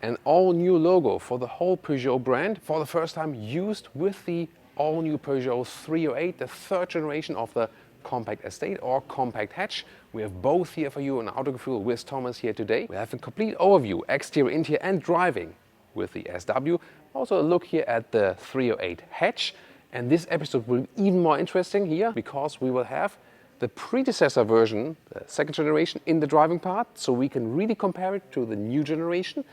An all-new logo for the whole Peugeot brand, for the first time used with the all-new Peugeot 308, the third generation of the compact estate or compact hatch. We have both here for you on Autogefuel with Thomas here today. We have a complete overview, exterior, interior and driving with the SW. Also a look here at the 308 hatch. And this episode will be even more interesting here because we will have the predecessor version, the second generation, in the driving part, so we can really compare it to the new generation,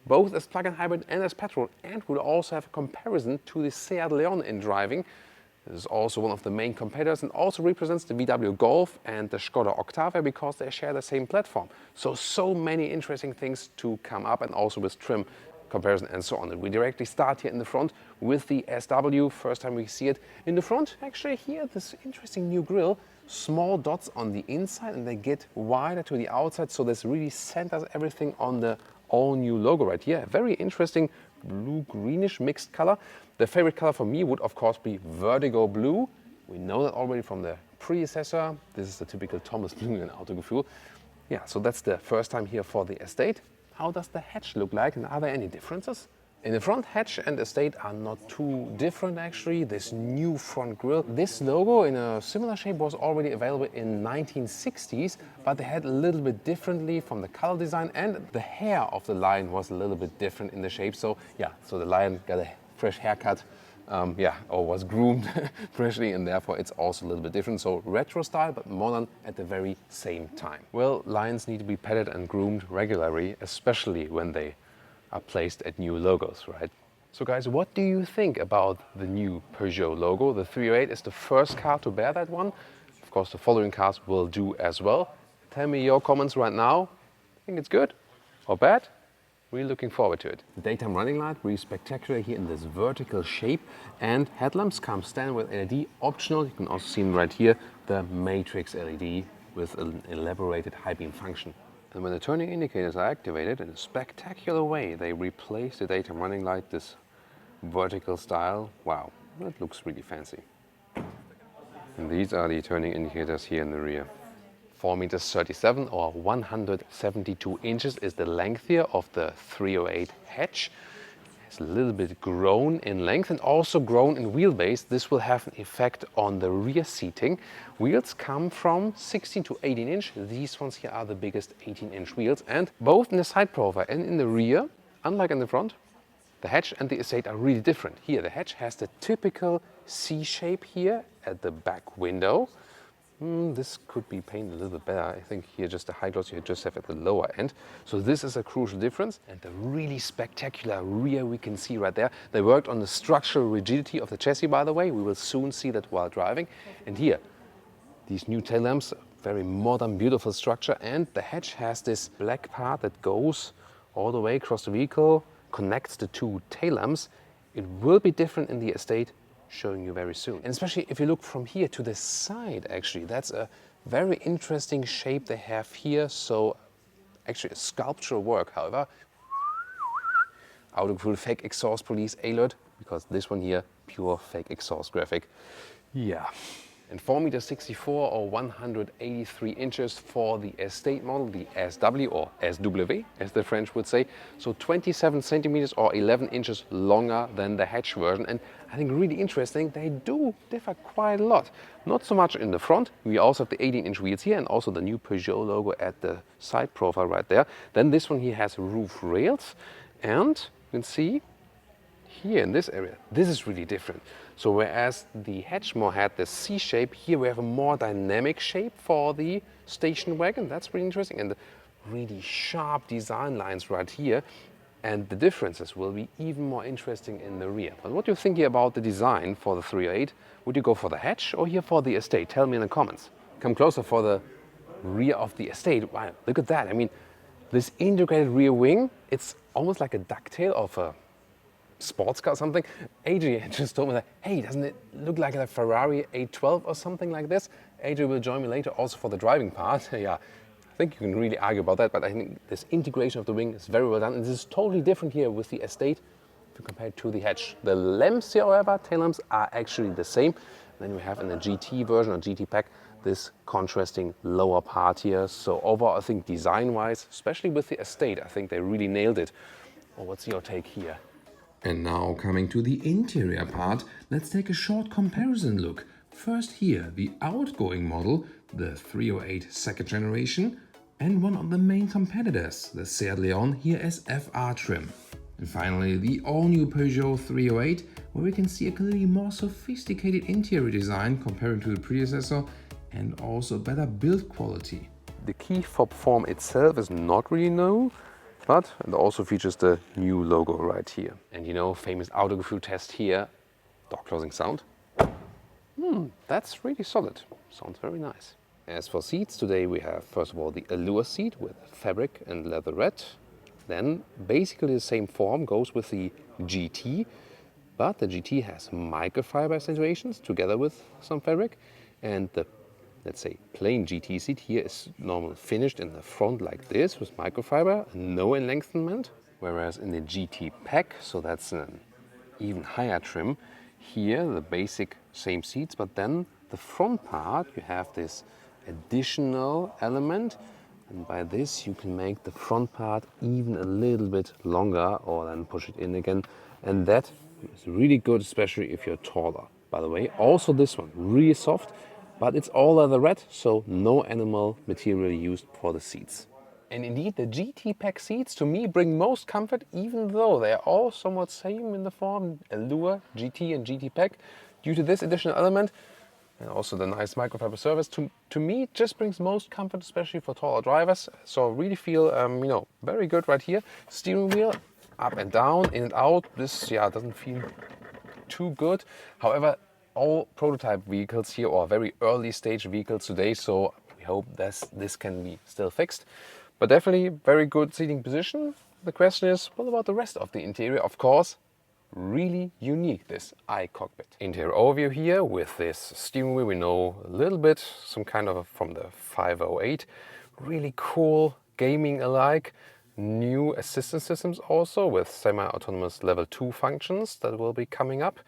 both as plug-in hybrid and as petrol, and we'll also have a comparison to the Seat Leon in driving. This is also one of the main competitors and also represents the VW Golf and the Skoda Octavia because they share the same platform. So many interesting things to come up, and also with trim comparison and so on. And we directly start here in the front with the SW. First time we see it in the front. Actually here, this interesting new grille, small dots on the inside and they get wider to the outside. So this really centers everything on the all new logo right here. Very interesting blue greenish mixed color. The favorite color for me would of course be Vertigo blue. We know that already from the predecessor. This is the typical Thomas blue in Autogefuel. Yeah, so that's the first time here for the estate. How does the hatch look like and are there any differences? In the front, hatch and estate are not too different actually. This new front grille, this logo in a similar shape was already available in 1960s, but they had a little bit differently from the color design, and the hair of the lion was a little bit different in the shape. So yeah, so the lion got a fresh haircut, or was groomed freshly, and therefore it's also a little bit different. So retro style, but modern at the very same time. Well, lions need to be petted and groomed regularly, especially when they are placed at new logos, right? So guys, what do you think about the new Peugeot logo? The 308 is the first car to bear that one. Of course, the following cars will do as well. Tell me your comments right now. Think it's good or bad? Really looking forward to it. The daytime running light, really spectacular here in this vertical shape. And headlamps come standard with LED, optional. You can also see them right here, the matrix LED with an elaborated high beam function. And when the turning indicators are activated in a spectacular way, they replace the daytime running light, this vertical style. Wow, that looks really fancy. And these are the turning indicators here in the rear. 4.37 meters or 172 inches is the length here of the 308 hatch. It's a little bit grown in length and also grown in wheelbase. This will have an effect on the rear seating. Wheels come from 16 to 18 inch. These ones here are the biggest 18-inch wheels, and both in the side profile and in the rear, unlike in the front, the hatch and the estate are really different. Here the hatch has the typical C shape here at the back window. This could be painted a little bit better. I think here just the high gloss you just have at the lower end. So this is a crucial difference. And the really spectacular rear we can see right there. They worked on the structural rigidity of the chassis, by the way. We will soon see that while driving. And here, these new tail lamps, very modern, beautiful structure. And the hatch has this black part that goes all the way across the vehicle, connects the two tail lamps. It will be different in the estate, showing you very soon. And especially if you look from here to the side, actually, that's a very interesting shape they have here. So actually a sculptural work, however. Autogefuel fake exhaust police alert, because this one here, pure fake exhaust graphic. Yeah. And 4.64 meters or 183 inches for the estate model, the SW or SW, as the French would say. So 27 centimeters or 11 inches longer than the hatch version. And I think really interesting, they do differ quite a lot. Not so much in the front. We also have the 18-inch wheels here and also the new Peugeot logo at the side profile right there. Then this one here has roof rails, and you can see here in this area, this is really different. So whereas the hatch more had the C shape, here we have a more dynamic shape for the station wagon. That's really interesting. And the really sharp design lines right here. And the differences will be even more interesting in the rear. But what do you think here about the design for the 308? Would you go for the hatch or here for the estate? Tell me in the comments. Come closer for the rear of the estate. Wow, look at that. I mean, this integrated rear wing, it's almost like a ducktail of a sports car or something. Adrian just told me that, hey, doesn't it look like a Ferrari 812 or something like this? Adrian will join me later also for the driving part. Yeah, I think you can really argue about that, but I think this integration of the wing is very well done. And this is totally different here with the estate if you compare it to the hatch. The lamps here, however, tail lamps are actually the same. Then we have in the GT version or GT pack this contrasting lower part here. So overall, I think design-wise, especially with the estate, I think they really nailed it. Or what's your take here? And now coming to the interior part, let's take a short comparison look. First here, the outgoing model, the 308 second generation, and one of the main competitors, the Seat Leon, here as FR trim. And finally, the all-new Peugeot 308, where we can see a clearly more sophisticated interior design comparing to the predecessor, and also better build quality. The key fob form itself is not really new, but it also features the new logo right here. And you know, famous Autogefuel test here, door closing sound. That's really solid. Sounds very nice. As for seats, today we have first of all the Allure seat with fabric and leatherette. Then basically the same form goes with the GT, but the GT has microfiber accentuations together with some fabric, and the, let's say, plain GT seat here is normal finished in the front like this with microfiber, no enlengthenment, whereas in the GT pack, so that's an even higher trim, here the basic same seats, but then the front part you have this additional element, and by this you can make the front part even a little bit longer or then push it in again, and that is really good, especially if you're taller. By the way, also this one really soft, but it's all leatherette, so no animal material used for the seats. And indeed, the GT pack seats to me bring most comfort, even though they are all somewhat same in the form, Allure, GT and GT pack. Due to this additional element and also the nice microfiber surface, to me it just brings most comfort, especially for taller drivers. So I really feel, you know, very good right here. Steering wheel up and down, in and out. This, doesn't feel too good. However, all prototype vehicles here are very early stage vehicles today, so we hope this can be still fixed. But definitely very good seating position. The question is, what about the rest of the interior? Of course, really unique, this iCockpit. Interior overview here with this steering wheel. We know a little bit, some kind of from the 508. Really cool, gaming alike. New assistance systems also with semi-autonomous level 2 functions that will be coming up.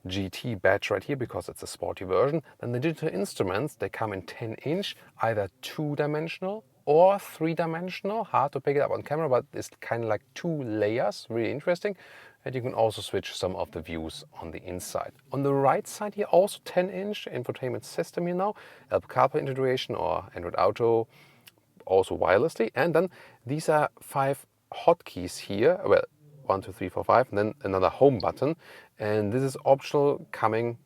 GT badge right here because it's a sporty version. Then the digital instruments, they come in 10-inch, either 2-dimensional or 3-dimensional. Hard to pick it up on camera, but it's kind of like 2 layers, really interesting. And you can also switch some of the views on the inside. On the right side here, also 10-inch infotainment system here now, Apple CarPlay integration or Android Auto, also wirelessly. And then these are 5 hotkeys here, well, 1, 2, 3, 4, 5, and then another home button. And this is optional, coming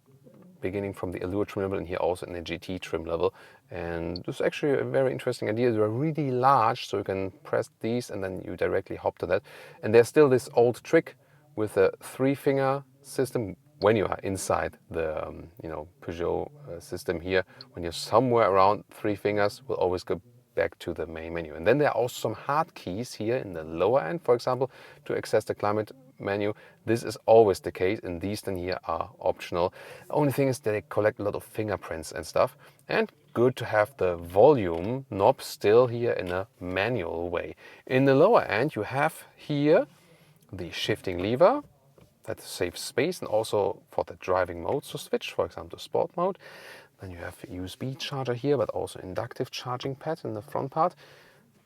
beginning from the Allure trim level and here also in the GT trim level. And this is actually a very interesting idea. They're really large, so you can press these and then you directly hop to that. And there's still this old trick with a 3-finger system when you are inside the Peugeot system here. When you're somewhere around 3 fingers, will always go back to the main menu. And then there are also some hard keys here in the lower end, for example, to access the climate menu. This is always the case, and these then here are optional. The only thing is that they collect a lot of fingerprints and stuff. And good to have the volume knob still here in a manual way. In the lower end, you have here the shifting lever that saves space and also for the driving modes to switch, for example, to sport mode. Then you have a USB charger here, but also inductive charging pad in the front part.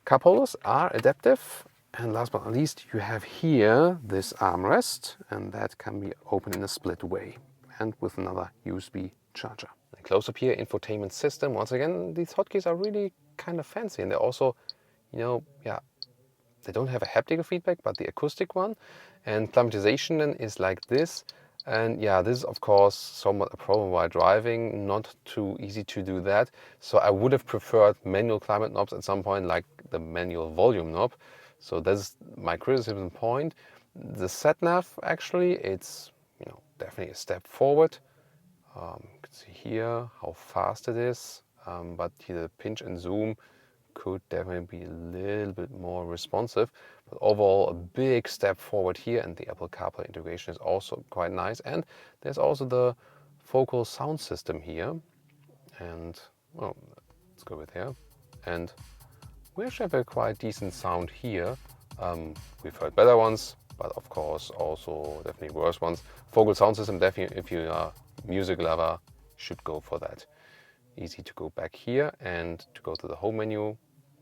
Cup holders are adaptive. And last but not least, you have here this armrest, and that can be opened in a split way and with another USB charger. And close up here, infotainment system. Once again, these hotkeys are really kind of fancy, and they're also, they don't have a haptic feedback, but the acoustic one. And climatization then is like this. And this is of course somewhat a problem while driving, not too easy to do that. So I would have preferred manual climate knobs at some point, like the manual volume knob. So that's my criticism point. The sat-nav, actually, it's definitely a step forward. You can see here how fast it is, but here the pinch and zoom could definitely be a little bit more responsive. But overall, a big step forward here, and the Apple CarPlay integration is also quite nice. And there's also the focal sound system here. And let's go with here. And we actually have a quite decent sound here. We've heard better ones, but of course also definitely worse ones. Focal sound system, definitely if you are a music lover, should go for that. Easy to go back here and to go to the home menu.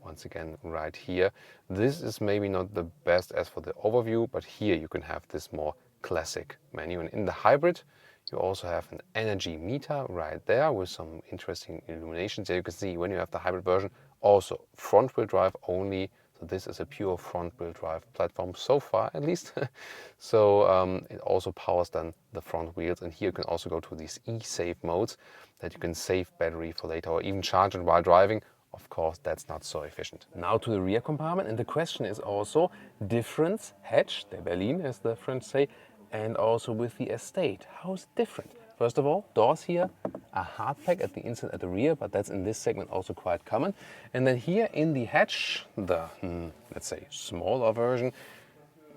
once again right here. This is maybe not the best as for the overview, but here you can have this more classic menu. And in the hybrid, you also have an energy meter right there with some interesting illuminations. There you can see when you have the hybrid version, also front wheel drive only. So this is a pure front wheel drive platform so far, at least. So it also powers then the front wheels. And here you can also go to these e-save modes that you can save battery for later or even charge it while driving. Of course, that's not so efficient. Now to the rear compartment. And the question is also difference, hatch, der Berlin as the French say, and also with the Estate. How is it different? First of all, doors here, a hard pack at the inside at the rear, but that's in this segment also quite common. And then here in the hatch, the, let's say, smaller version,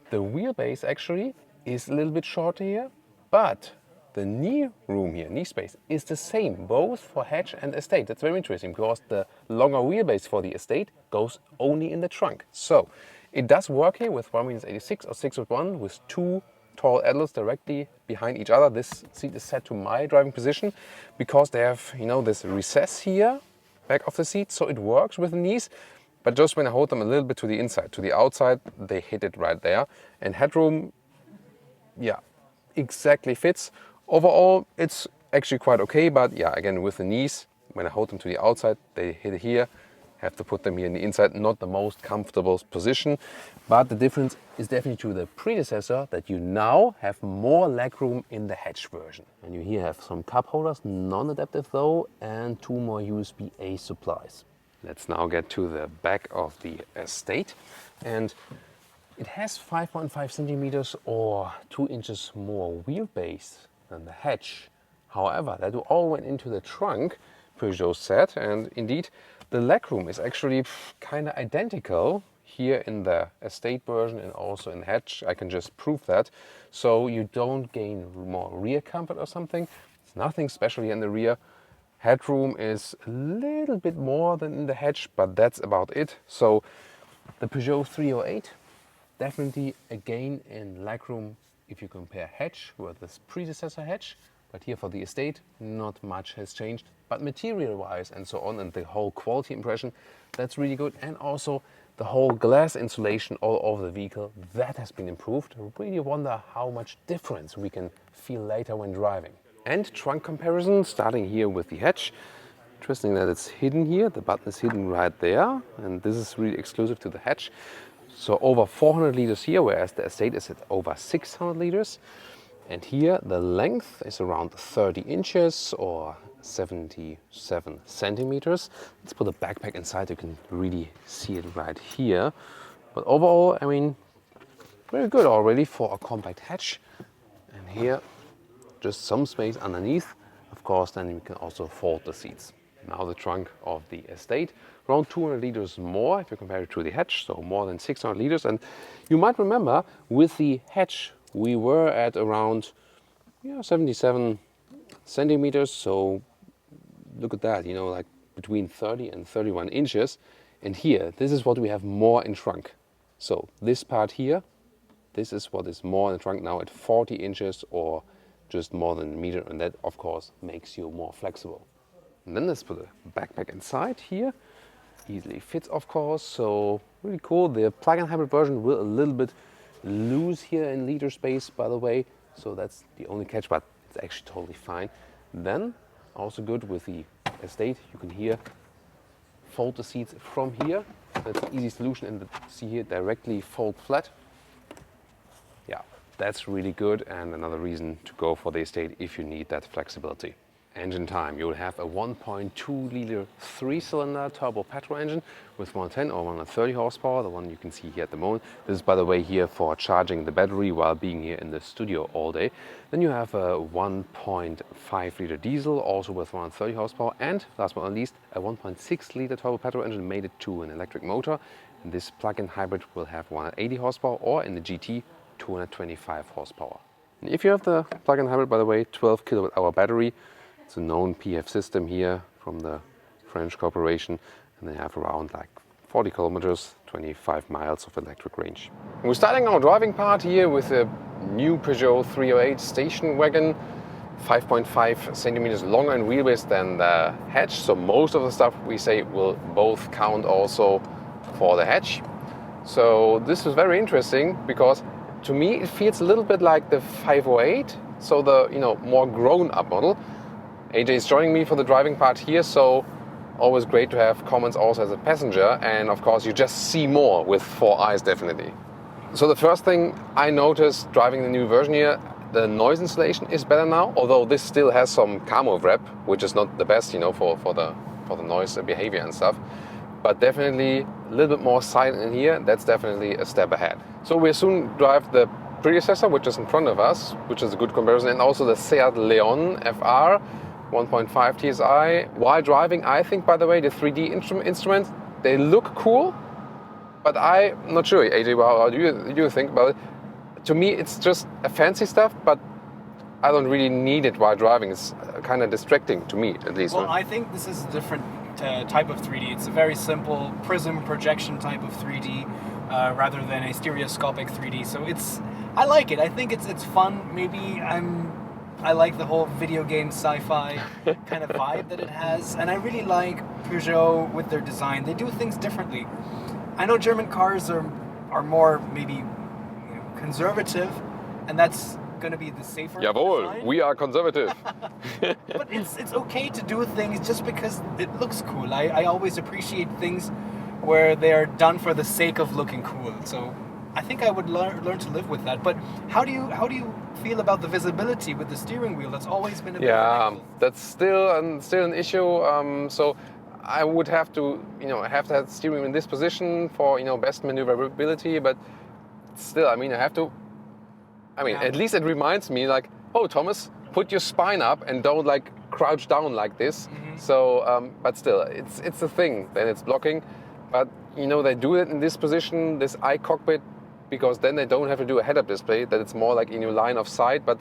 the wheelbase actually is a little bit shorter here, but the knee room here, knee space, is the same, both for hatch and Estate. That's very interesting because the longer wheelbase for the Estate goes only in the trunk. So it does work here with 186 or 601 with two tall adults directly behind each other. This seat is set to my driving position because they have, you know, this recess here, back of the seat, so it works with the knees. But just when I hold them a little bit to the inside, to the outside, they hit it right there. And headroom, yeah, exactly fits. Overall, it's actually quite okay, but yeah, again, with the knees, when I hold them to the outside, they hit it here. Have to put them here in the inside, not the most comfortable position, but the difference is definitely to the predecessor that you now have more legroom in the hatch version. And you here have some cup holders, non-adaptive though, and two more USB-A supplies. Let's now get to the back of the Estate, and it has 5.5 centimeters or 2 inches more wheelbase than the hatch. However, that all went into the trunk, Peugeot said, and indeed the legroom is actually kind of identical here in the Estate version and also in the hatch. I can just prove that. So you don't gain more rear comfort or something. It's nothing special here in the rear. Headroom is a little bit more than in the hatch, but that's about it. So the Peugeot 308, definitely a gain in legroom if you compare hatch with this predecessor hatch. But here for the Estate, not much has changed. But material-wise and so on, and the whole quality impression, that's really good. And also the whole glass insulation all over the vehicle, that has been improved. I really wonder how much difference we can feel later when driving. And trunk comparison, starting here with the hatch. Interesting that it's hidden here. The button is hidden right there. And this is really exclusive to the hatch. So over 400 liters here, whereas the Estate is at over 600 liters. And here the length is around 30 inches or 77 centimeters. Let's put a backpack inside, you can really see it right here. But overall, I mean, very good already for a compact hatch. And here, just some space underneath. Of course, then you can also fold the seats. Now the trunk of the Estate, around 200 liters more if you compare it to the hatch, so more than 600 liters. And you might remember with the hatch, we were at around 77 centimeters, so look at that, you know, like between 30 and 31 inches. And here, this is what we have more in trunk. So this part here, this is what is more in the trunk now at 40 inches or just more than a meter, and that of course makes you more flexible. And then let's put a backpack inside here. Easily fits, of course, so really cool. The plug-in hybrid version will a little bit lose here in liter space, by the way, so that's the only catch, but it's actually totally fine. Then also good with the Estate, you can here fold the seats from here. That's an easy solution, and see here directly fold flat. Yeah, that's really good, and another reason to go for the Estate if you need that flexibility. Engine time, you'll have a 1.2 liter 3-cylinder turbo petrol engine with 110 or 130 horsepower, the one you can see here at the moment. This is, by the way, here for charging the battery while being here in the studio all day. Then you have a 1.5 liter diesel, also with 130 horsepower, and last but not least, a 1.6 liter turbo petrol engine made it to an electric motor. And this plug-in hybrid will have 180 horsepower, or in the GT, 225 horsepower. And if you have the plug-in hybrid, by the way, 12 kilowatt hour battery. It's a known PHEV system here from the French corporation, and they have around like 40 kilometers, 25 miles of electric range. We're starting our driving part here with a new Peugeot 308 station wagon, 5.5 centimeters longer in wheelbase than the hatch, so most of the stuff we say will both count also for the hatch. So this is very interesting because to me it feels a little bit like the 508, so the more grown-up model. AJ is joining me for the driving part here, so always great to have comments also as a passenger, and of course you just see more with 4 eyes definitely. So the first thing I noticed driving the new version here, the noise insulation is better now, although this still has some camo wrap, which is not the best, for the noise behavior and stuff. But definitely a little bit more silent in here. That's definitely a step ahead. So we'll soon drive the predecessor, which is in front of us, which is a good comparison, and also the Seat Leon FR 1.5 TSI. While driving, I think, by the way, the 3D instruments, they look cool, but I'm not sure. AJ, how do you think about it? To me, it's just a fancy stuff, but I don't really need it while driving. It's kind of distracting to me, at least. Well, I think this is a different type of 3D. It's a very simple prism projection type of 3D rather than a stereoscopic 3D. So I like it. I think it's fun. Maybe I like the whole video game sci-fi kind of vibe that it has, and I really like Peugeot with their design. They do things differently. I know German cars are more maybe conservative, and that's going to be the safer Jawohl, design. we are conservative. But it's okay to do things just because it looks cool. I always appreciate things where they are done for the sake of looking cool. So I think I would learn to live with that. But how do you feel about the visibility with the steering wheel? That's always been a bit of an angle. That's still an issue. So I would have to have that steering wheel in this position for best maneuverability. But still, I have to. At least it reminds me, like, oh, Thomas, put your spine up and don't crouch down like this. Mm-hmm. So, but still, it's a thing. Then it's blocking, but they do it in this position, this iCockpit, because then they don't have to do a head-up display. That it's more like in your line of sight. But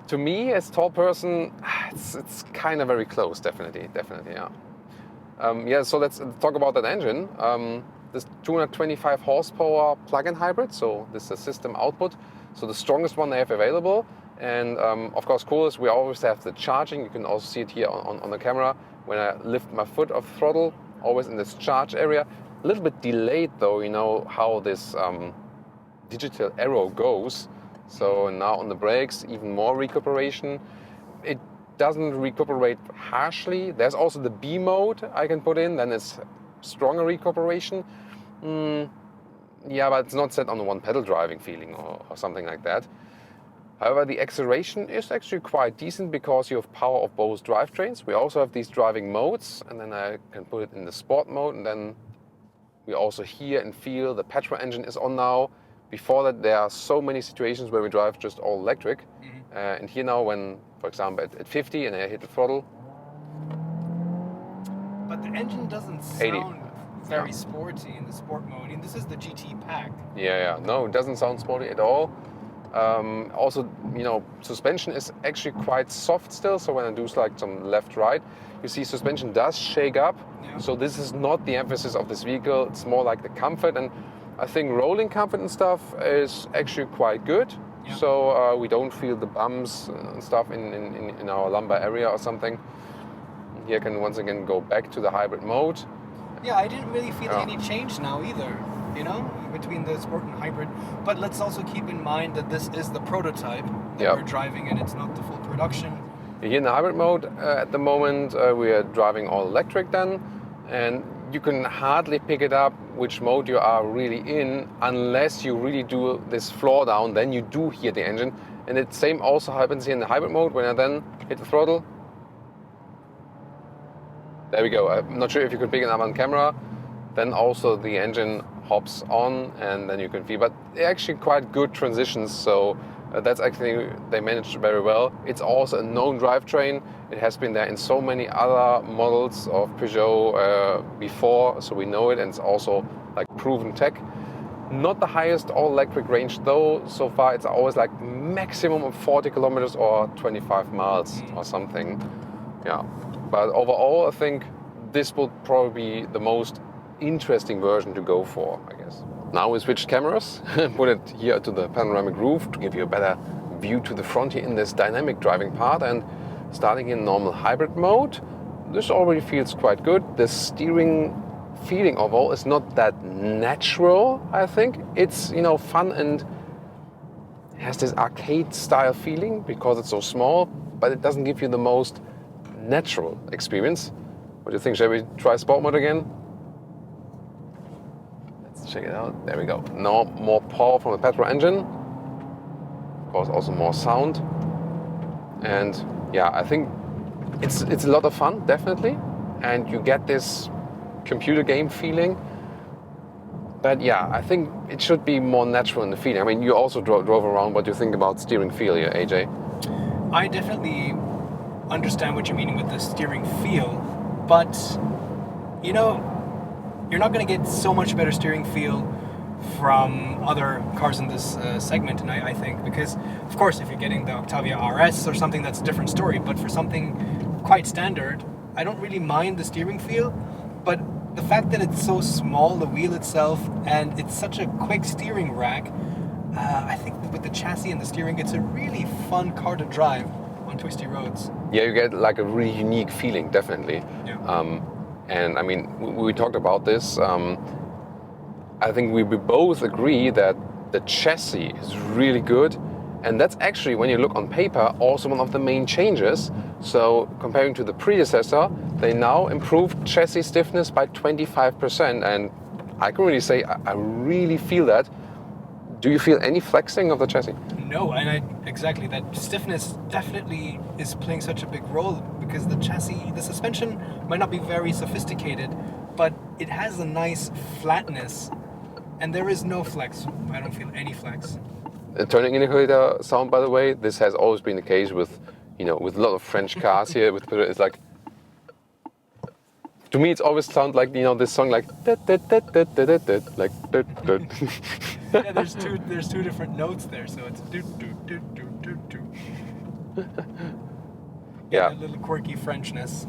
to me, as a tall person, it's kind of very close. Definitely, yeah. So let's talk about that engine. This 225 horsepower plug-in hybrid. So this is the system output. So the strongest one they have available, and of course coolest, we always have the charging. You can also see it here on the camera when I lift my foot off the throttle, always in this charge area. A little bit delayed though, how this digital arrow goes. So now on the brakes, even more recuperation. It doesn't recuperate harshly. There's also the B mode I can put in, then it's stronger recuperation. Yeah, but it's not set on the one pedal driving feeling or something like that. However, the acceleration is actually quite decent because you have power of both drivetrains. We also have these driving modes, and then I can put it in the sport mode, and then we also hear and feel the petrol engine is on now. Before that, there are so many situations where we drive just all electric. Mm-hmm. And here now, when, for example, at 50 and I hit the throttle. But the engine doesn't sound very sporty in the sport mode, and this is the GT pack. Yeah. No, it doesn't sound sporty at all. Also, suspension is actually quite soft still. So when I do some left-right, you see suspension does shake up. Yeah. So this is not the emphasis of this vehicle. It's more like the comfort, and I think rolling comfort and stuff is actually quite good. Yeah. So we don't feel the bumps and stuff in our lumbar area or something. Here I can once again go back to the hybrid mode. Yeah, I didn't really feel any change now either, between the sport and hybrid. But let's also keep in mind that this is the prototype that we're driving, and it's not the full production. Here in the hybrid mode, at the moment, we are driving all electric then, and you can hardly pick it up which mode you are really in unless you really do this floor down. Then you do hear the engine, and the same also happens here in the hybrid mode when I then hit the throttle. There we go. I'm not sure if you can pick it up on camera. Then also the engine hops on, and then you can feel. But they're actually quite good transitions, so that's actually, they managed very well. It's also a known drivetrain. It has been there in so many other models of Peugeot before, so we know it, and it's also proven tech. Not the highest all-electric range though. So far it's always maximum of 40 kilometers or 25 miles or something. Yeah. But overall, I think this will probably be the most interesting version to go for, I guess. Now we switched cameras, put it here to the panoramic roof to give you a better view to the front here in this dynamic driving part, and starting in normal hybrid mode, this already feels quite good. The steering feeling overall is not that natural, I think. It's, fun and has this arcade style feeling because it's so small, but it doesn't give you the most natural experience. What do you think? Shall we try sport mode again? Let's check it out. There we go. Now more power from the petrol engine. Of course, also more sound. And yeah, I think it's a lot of fun, definitely. And you get this computer game feeling. But yeah, I think it should be more natural in the feeling. I mean, you also drove around. What do you think about steering feel here, AJ? I definitely understand what you're meaning with the steering feel, but you're not going to get so much better steering feel from other cars in this segment, and I think, because of course if you're getting the Octavia RS or something, that's a different story, but for something quite standard, I don't really mind the steering feel, but the fact that it's so small, the wheel itself, and it's such a quick steering rack, I think with the chassis and the steering, it's a really fun car to drive on twisty roads. Yeah, you get like a really unique feeling, definitely. Yeah. And I mean, we talked about this. I think we both agree that the chassis is really good. And that's actually, when you look on paper, also one of the main changes. So comparing to the predecessor, they now improved chassis stiffness by 25%. And I can really say, I really feel that. Do you feel any flexing of the chassis? No, and exactly, that stiffness definitely is playing such a big role, because the chassis, the suspension might not be very sophisticated, but it has a nice flatness, and there is no flex. I don't feel any flex. The turning indicator sound, by the way, this has always been the case with, with a lot of French cars here. It's like, to me, it's always sound like, this song like, like, Yeah, there's two different notes there, so it's do do do do do do. Yeah, a little quirky Frenchness.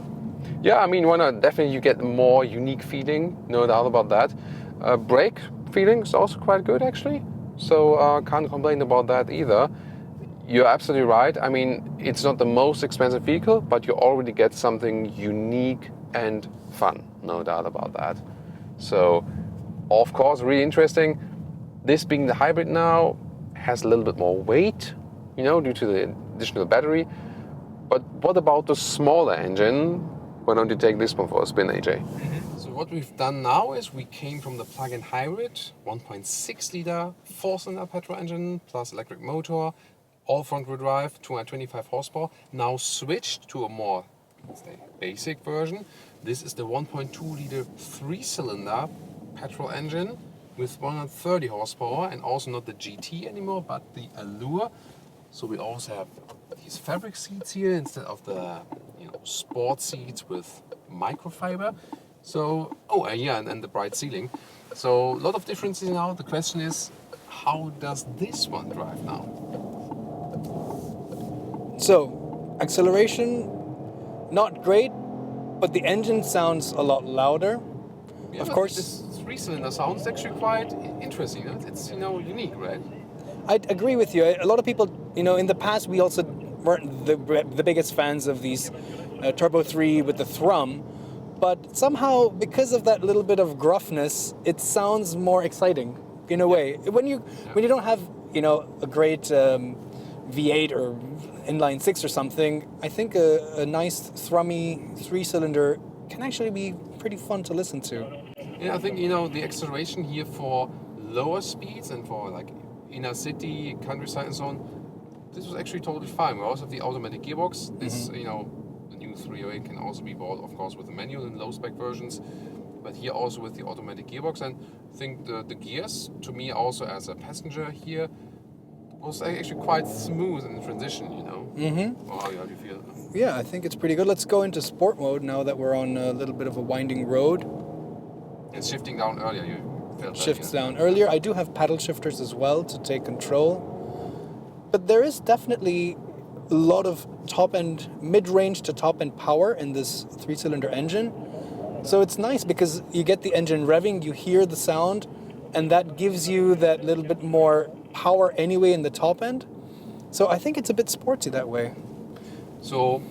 Yeah, I mean, why not? Definitely, you get more unique feeling, no doubt about that. Brake feeling is also quite good, actually. So can't complain about that either. You're absolutely right. I mean, it's not the most expensive vehicle, but you already get something unique and fun, no doubt about that. So, of course, really interesting. This being the hybrid now has a little bit more weight, due to the additional battery. But what about the smaller engine? Why don't you take this one for a spin, AJ? So what we've done now is we came from the plug-in hybrid, 1.6 liter, 4-cylinder petrol engine plus electric motor, all front-wheel drive, 225 horsepower. Now switched to a more, let's say, basic version. This is the 1.2 liter 3-cylinder petrol engine with 130 horsepower, and also not the GT anymore, but the Allure. So we also have these fabric seats here instead of the sport seats with microfiber. So, and the bright ceiling. So a lot of differences now. The question is, how does this one drive now? So, acceleration, not great, but the engine sounds a lot louder. Yeah, of course, this 3-cylinder sounds actually quite interesting. It's unique, right? I agree with you. A lot of people, in the past, we also weren't the biggest fans of these Turbo 3 with the thrum, but somehow, because of that little bit of gruffness, it sounds more exciting in a way. When you don't have a great V8 or inline 6 or something, I think a nice thrummy 3-cylinder can actually be pretty fun to listen to. Yeah, I think the acceleration here for lower speeds and for like inner city, countryside and so on, this was actually totally fine. We also have the automatic gearbox. This, the new 308 can also be bought, of course, with the manual in low spec versions, but here also with the automatic gearbox. And I think the gears, to me also as a passenger here, was actually quite smooth in the transition, Mm-hmm. Oh, how do you feel? Yeah, I think it's pretty good. Let's go into sport mode now that we're on a little bit of a winding road. It's shifting down earlier. You felt that, Shifts down earlier. I do have paddle shifters as well to take control. But there is definitely a lot of top-end, mid-range to top-end power in this 3-cylinder engine. So it's nice because you get the engine revving, you hear the sound, and that gives you that little bit more power anyway in the top end. So I think it's a bit sporty that way. So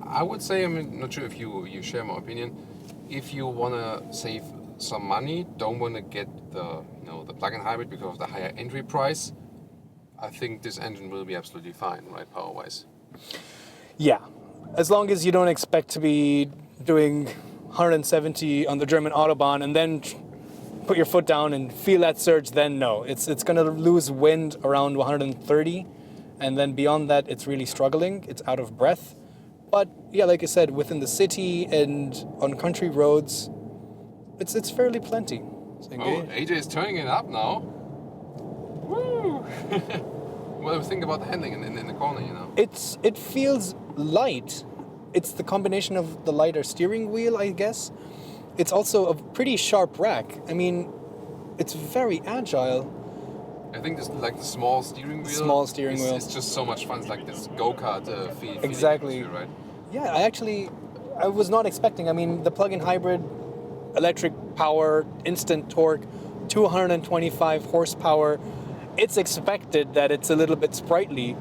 I would say, I'm not sure if you share my opinion, if you want to save some money, don't want to get the the plug-in hybrid because of the higher entry price, I think this engine will be absolutely fine, right, power-wise. Yeah, as long as you don't expect to be doing 170 on the German Autobahn and then put your foot down and feel that surge, then no. It's going to lose wind around 130, and then beyond that, it's really struggling. It's out of breath. But yeah, like I said, within the city and on country roads, it's fairly plenty. AJ is turning it up now. Woo! What do you think about the handling in the corner, It feels light. It's the combination of the lighter steering wheel, I guess. It's also a pretty sharp rack. I mean, it's very agile. I think this like the small steering wheel. Small steering wheel. It's just so much fun. It's like this go-kart feeling. Exactly. Right? Yeah, I was not expecting. I mean, the plug-in hybrid, electric power, instant torque, 225 horsepower. It's expected that it's a little bit sprightly.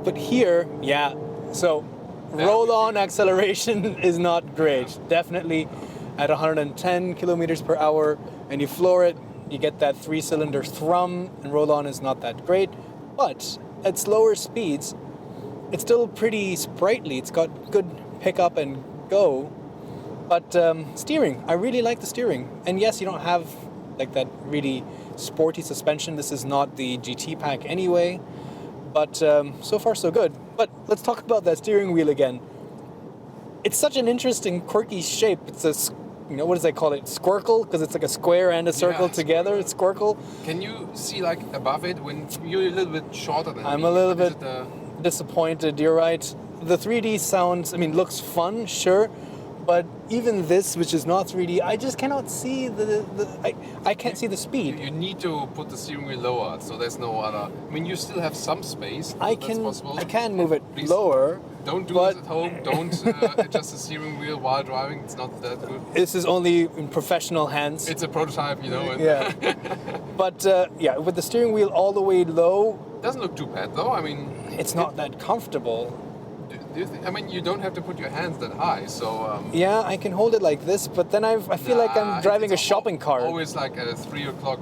But here, yeah, so roll-on acceleration is not great. Definitely at 110 kilometers per hour, and you floor it, you get that 3-cylinder thrum, and roll-on is not that great. But at slower speeds, it's still pretty sprightly. It's got good pickup and go. But steering, I really like the steering. And yes, you don't have like that really sporty suspension. This is not the GT pack anyway. But so far so good. But let's talk about that steering wheel again. It's such an interesting, quirky shape. It's a, what does they call it? Squircle? Because it's like a square and a circle together. It's squircle. Can you see like above it when you're a little bit shorter than I'm me? a little bit disappointed. You're right. The 3D sounds, looks fun, sure. But even this, which is not 3D, I just cannot see I can't see the speed. You need to put the steering wheel lower, so there's no other. You still have some space. I can move it lower. Don't do this at home. Don't adjust the steering wheel while driving. It's not that good. This is only in professional hands. It's a prototype, Yeah. But yeah, with the steering wheel all the way low. Doesn't look too bad though. It's not that comfortable. Do you think, you don't have to put your hands that high, so... yeah, I can hold it like this, but then I feel like I'm driving a shopping cart. Always like at 3 o'clock,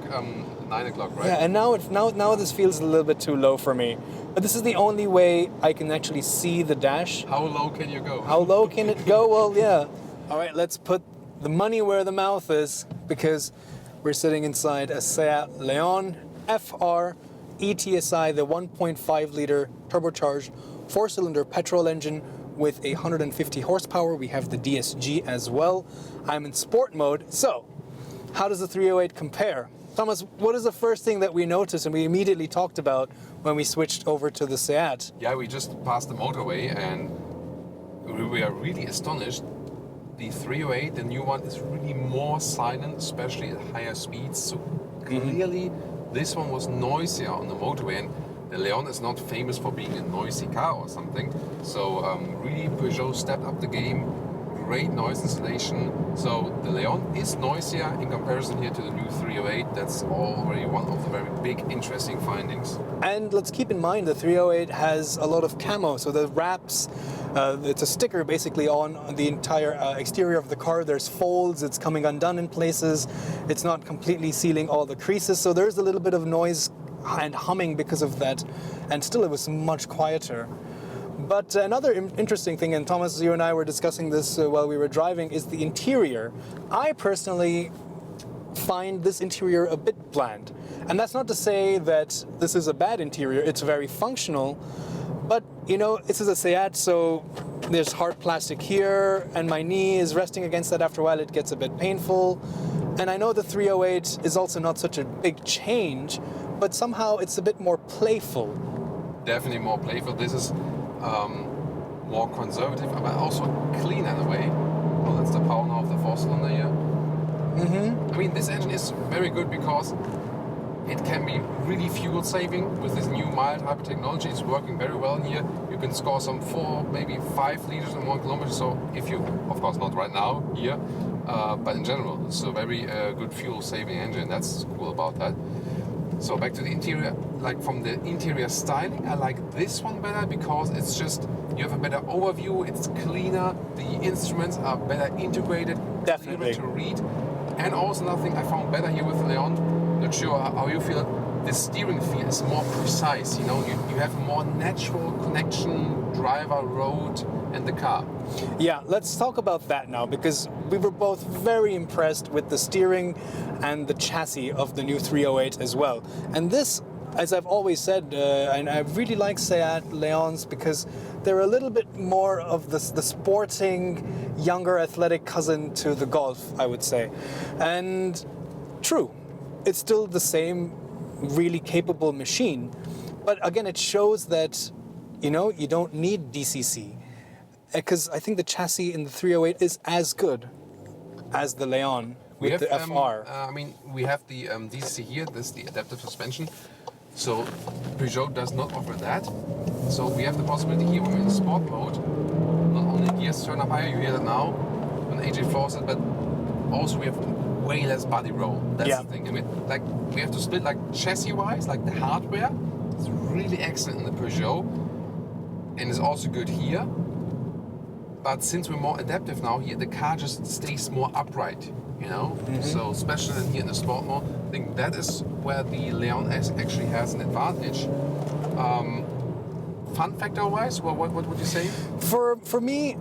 9 o'clock, right? Yeah, and now this feels a little bit too low for me. But this is the only way I can actually see the dash. How low can you go? How low can it go? Well, yeah. All right, let's put the money where the mouth is, because we're sitting inside a Seat Leon FR ETSI, the 1.5-liter turbocharged 4-cylinder petrol engine with 150 horsepower. We have the DSG as well. I'm in sport mode. So, how does the 308 compare? Thomas, what is the first thing that we noticed and we immediately talked about when we switched over to the Seat? Yeah, we just passed the motorway and we are really astonished. The 308, the new one, is really more silent, especially at higher speeds. So clearly, this one was noisier on the motorway. And the Leon is not famous for being a noisy car or something, so really Peugeot stepped up the game, great noise insulation, so the Leon is noisier in comparison here to the new 308. That's already one of the very big interesting findings. And let's keep in mind the 308 has a lot of camo, so the wraps, it's a sticker basically on the entire exterior of the car. There's folds, it's coming undone in places, it's not completely sealing all the creases, so there's a little bit of noise and humming because of that, and still it was much quieter. But another interesting thing, and Thomas, you and I were discussing this while we were driving, is the interior. I personally find this interior a bit bland. And that's not to say that this is a bad interior, it's very functional, but this is a Seat, so there's hard plastic here, and my knee is resting against that. After a while it gets a bit painful. And I know the 308 is also not such a big change, but somehow it's a bit more playful. Definitely more playful. This is more conservative, but also clean in a way. Well, that's the power now of the 4-cylinder here. This engine is very good because it can be really fuel saving with this new mild hybrid technology. It's working very well here. You can score some 4, maybe 5 liters in 1 kilometer. So if you, of course not right now here, but in general, it's a very good fuel saving engine. That's cool about that. So back to the interior, like from the interior styling, I like this one better because it's just, you have a better overview, it's cleaner, the instruments are better integrated, Definitely. clearer to read. And also another thing I found better here with the Leon, not sure how you feel, the steering feel is more precise, you know, you have a more natural connection, driver, road and the car. Yeah, let's talk about that now, because we were both very impressed with the steering and the chassis of the new 308 as well. And this, as I've always said, and I really like Seat Leons because they're a little bit more of the sporting, younger, athletic cousin to the Golf, I would say. And true, it's still the same really capable machine. But again, it shows that, you know, you don't need DCC. Because I think the chassis in the 308 is as good as the Leon with the FR. I mean, we have the DCC here, this is the adaptive suspension. So Peugeot does not offer that. So we have the possibility here when we're in sport mode, not only gears turn up higher, you hear that now, when AJ Fawcett, but also we have way less body roll. That's the thing. I mean, like we have to split like chassis-wise, like the hardware. It's really excellent in the Peugeot, and it's also good here. But since we're more adaptive now here, the car just stays more upright, you know? So especially here in the sport mode, I think that is where the Leon actually has an advantage. Fun factor-wise, what would you say? For me,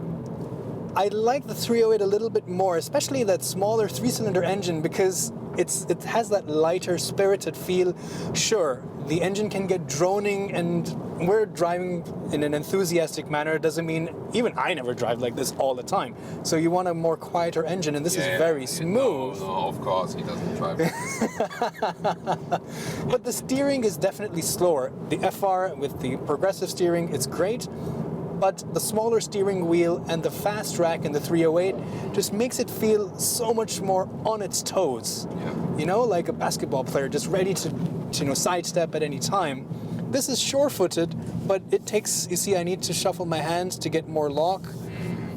I like the 308 a little bit more, especially that smaller three-cylinder engine, because it has that lighter, spirited feel. Sure, the engine can get droning, and we're driving in an enthusiastic manner. It doesn't mean, even I never drive like this all the time. So you want a more quieter engine, and this is very smooth. No, of course, he doesn't drive like this. But the steering is definitely slower. The FR with the progressive steering, it's great. But the smaller steering wheel and the fast rack in the 308 just makes it feel so much more on its toes. Yeah. You know, like a basketball player, just ready to sidestep at any time. This is sure-footed, but it takes, you see, I need to shuffle my hands to get more lock.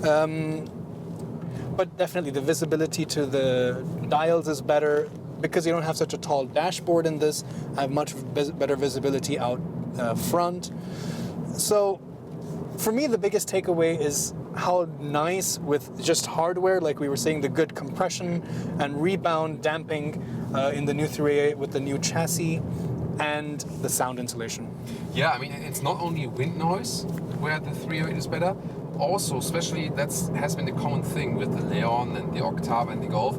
But definitely the visibility to the dials is better because you don't have such a tall dashboard in this. I have much better visibility out front. So for me, the biggest takeaway is how nice with just hardware, like we were saying, the good compression and rebound damping in the new 308 with the new chassis and the sound insulation. Yeah, I mean, it's not only wind noise where the 308 is better, also, especially that has been the common thing with the Leon and the Octave and the Golf.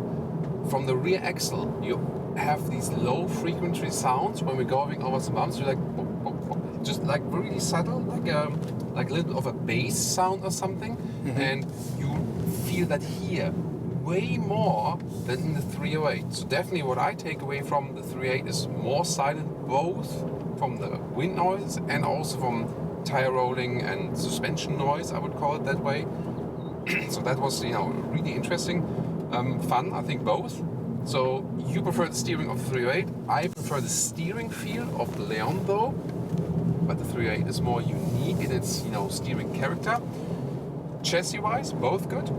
From the rear axle, you have these low frequency sounds when we're going over some bumps. You're like, just like really subtle, like a little bit of a bass sound or something, and you feel that here way more than in the 308. So definitely what I take away from the 308 is more silent, both from the wind noise and also from tire rolling and suspension noise, I would call it that way. So that was, you know, really interesting, fun, I think both. So you prefer the steering of the 308, I prefer the steering feel of the Leon though. But the 308 is more unique in its, you know, steering character. Chassis-wise, both good.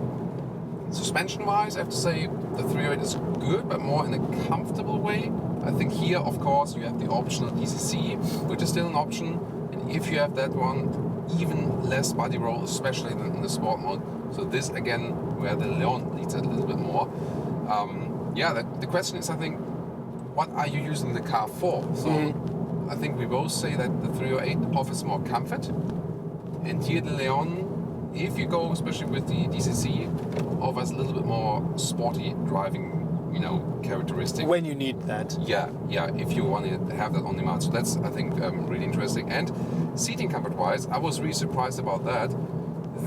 Suspension-wise, I have to say the 308 is good, but more in a comfortable way. I think here, of course, you have the optional DCC, which is still an option. And if you have that one, even less body roll, especially in the sport mode. So this, again, where the Leon leads it a little bit more. Yeah, the question is, I think, what are you using the car for? So. I think we both say that the 308 offers more comfort, and here the Leon, if you go especially with the DCC, offers a little bit more sporty driving, you know, characteristic. When you need that. Yeah, if you want to have that on demand. So that's, I think, really interesting. And seating comfort-wise, I was really surprised about that.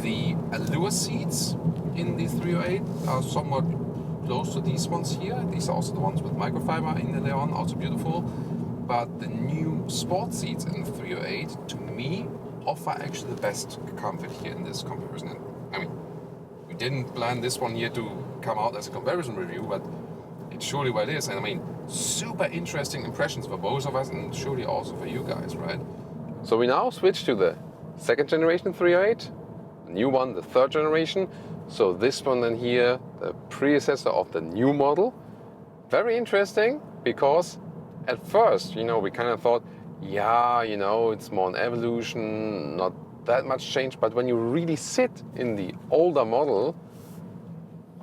The Allure seats in the 308 are somewhat close to these ones here. These are also the ones with microfiber in the Leon, also beautiful. But the new sport seats in the 308, to me, offer actually the best comfort here in this comparison. And, I mean, we didn't plan this one here to come out as a comparison review, but it's surely what it is. And I mean, super interesting impressions for both of us, and surely also for you guys, right? So we now switch to the second generation 308, the new one, the third generation. So this one then here, the predecessor of the new model. Very interesting, because at first, you know, we kind of thought, yeah, you know, it's more an evolution, not that much change. But when you really sit in the older model,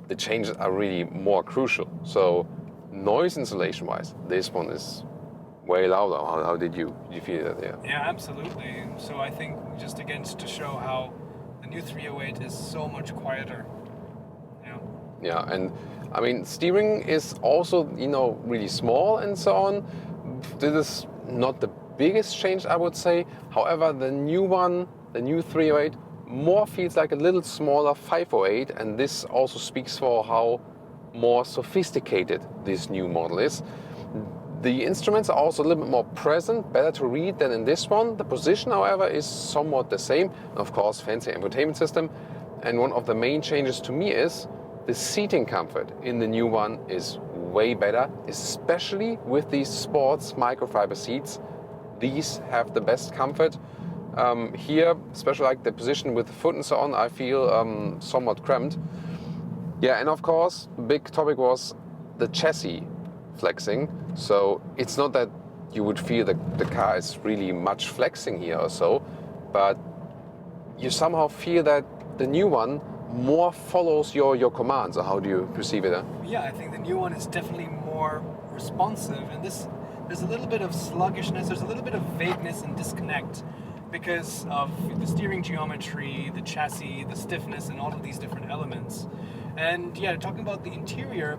the changes are really more crucial. So noise insulation wise, this one is way louder. How did you feel that? Yeah, absolutely. So I think just again to show how the new 308 is so much quieter. Yeah, and I mean, steering is also, really small and so on. This is not the biggest change, I would say. However, the new one, the new 308, more feels like a little smaller 508, and this also speaks for how more sophisticated this new model is. The instruments are also a little bit more present, better to read than in this one. The position, however, is somewhat the same. Of course, fancy infotainment system. And one of the main changes to me is the seating comfort in the new one is way better, especially with these sports microfiber seats. These have the best comfort. Here, especially like the position with the foot and so on, I feel somewhat cramped. Yeah, and of course, the big topic was the chassis flexing. So it's not that you would feel that the car is really much flexing here or so, but you somehow feel that the new one more follows your commands. Or how do you perceive it? Yeah, I think the new one is definitely more responsive, and there's a little bit of sluggishness, there's a little bit of vagueness and disconnect because of the steering geometry, the chassis, the stiffness, and all of these different elements. And yeah, talking about the interior,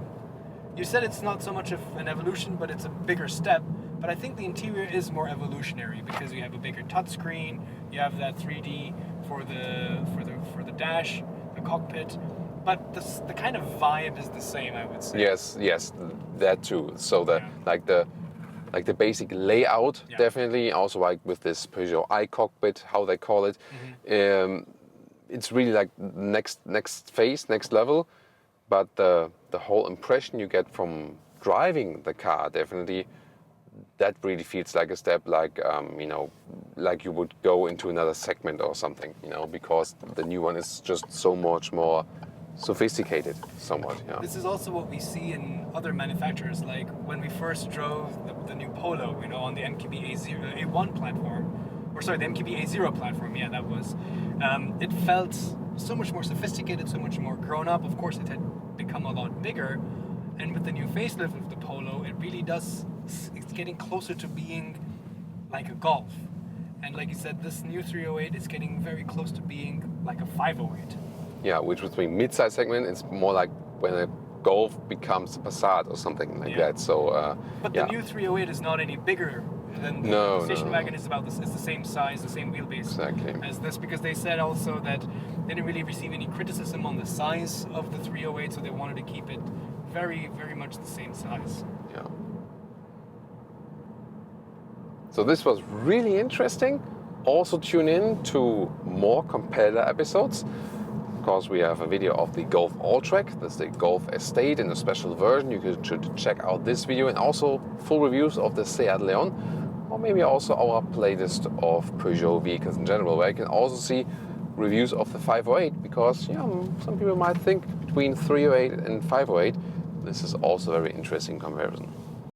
you said it's not so much of an evolution, but it's a bigger step. But I think the interior is more evolutionary because you have a bigger touchscreen, you have that 3D for the dash, the cockpit, but the kind of vibe is the same, I would say. Yes, that too. So the basic layout, definitely. Also like with this Peugeot iCockpit, how they call it, it's really like next phase, next level. But the whole impression you get from driving the car, definitely, that really feels like a step, like like you would go into another segment or something, because the new one is just so much more sophisticated, somewhat. Yeah. This is also what we see in other manufacturers, like when we first drove the new Polo, on the MQB A1 platform, or sorry, the MQB A0 platform. Yeah, that was. It felt so much more sophisticated, so much more grown up. Of course, it had become a lot bigger, and with the new facelift of the Polo, it really does. It's getting closer to being like a Golf, and like you said, this new 308 is getting very close to being like a 508. Yeah, which would be mid-size segment. It's more like when a Golf becomes a Passat or something like that. So, but the new 308 is not any bigger than the station wagon. Is about this. It's the same size, the same wheelbase as this, because they said also that they didn't really receive any criticism on the size of the 308, so they wanted to keep it very, very much the same size. Yeah. So this was really interesting. Also tune in to more competitor episodes. Of course, we have a video of the Golf Alltrack. That's the Golf Estate in a special version. You should check out this video, and also full reviews of the Seat Leon, or maybe also our playlist of Peugeot vehicles in general, where you can also see reviews of the 508, because some people might think between 308 and 508, this is also a very interesting comparison.